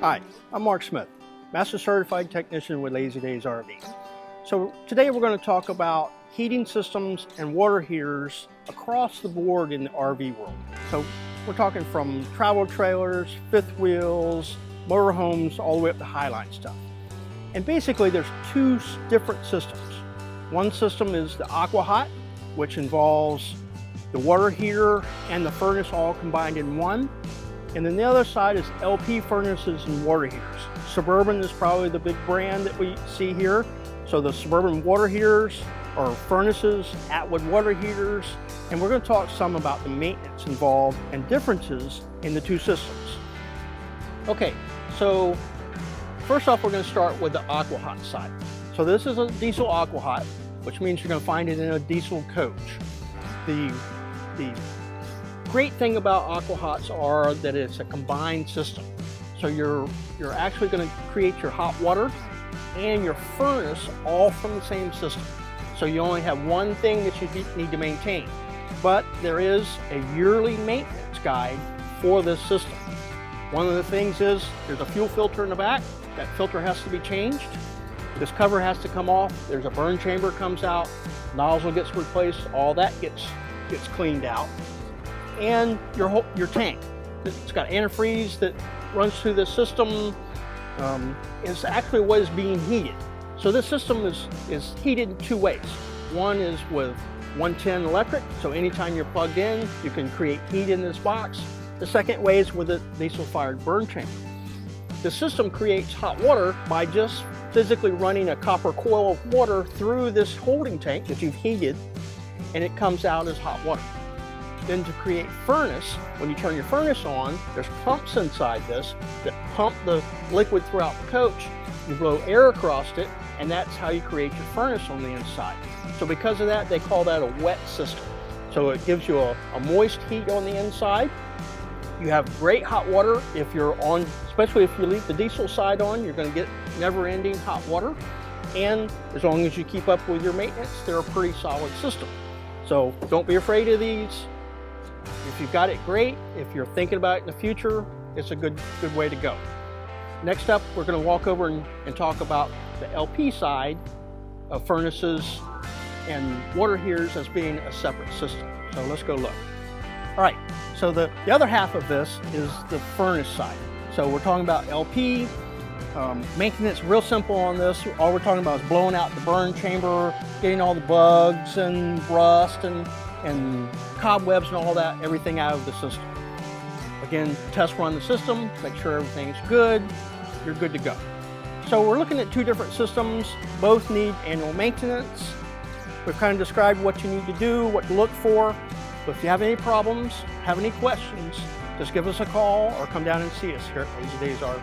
Hi, I'm Mark Smith, Master Certified Technician with Lazydays RV. So today we're going to talk about heating systems and water heaters across the board in the RV world. So we're talking from travel trailers, fifth wheels, motorhomes, all the way up to highline stuff. And basically there's two different systems. One system is the AquaHot, which involves the water heater and the furnace all combined in one. And then the other side is LP furnaces and water heaters. Suburban is probably the big brand that we see here. So the Suburban water heaters or furnaces, Atwood water heaters, and we're going to talk some about the maintenance involved and differences in the two systems. Okay, so first off we're going to start with the AquaHot side. So this is a diesel AquaHot, which means you're going to find it in a diesel coach. The great thing about AquaHots are that it's a combined system. So you're actually going to create your hot water and your furnace all from the same system. So you only have one thing that you need to maintain. But there is a yearly maintenance guide for this system. One of the things is there's a fuel filter in the back. That filter has to be changed. This cover has to come off. There's a burn chamber comes out. Nozzle gets replaced. All that gets cleaned out. And your tank. It's got antifreeze that runs through the system. It's actually what is being heated. So this system is heated in two ways. One is with 110 electric, so anytime you're plugged in, you can create heat in this box. The second way is with a diesel-fired burn chamber. The system creates hot water by just physically running a copper coil of water through this holding tank that you've heated, and it comes out as hot water. Then to create furnace, when you turn your furnace on, there's pumps inside this that pump the liquid throughout the coach. You blow air across it, and that's how you create your furnace on the inside. So because of that, they call that a wet system. So it gives you a moist heat on the inside. You have great hot water if you're on, especially if you leave the diesel side on, you're going to get never-ending hot water. And as long as you keep up with your maintenance, they're a pretty solid system. So don't be afraid of these. If you've got it, great. If you're thinking about it in the future, it's a good way to go. Next up, we're going to walk over and talk about the LP side of furnaces and water heaters as being a separate system. So let's go look. All right, so the other half of this is the furnace side. So we're talking about LP. Maintenance, real simple on this. All we're talking about is blowing out the burn chamber, getting all the bugs and rust and cobwebs and all that, everything out of the system. Again, test run the system, make sure everything's good, you're good to go. So we're looking at two different systems, both need annual maintenance. We've kind of described what you need to do, what to look for. But if you have any problems, have any questions, just give us a call or come down and see us here at Lazydays RV.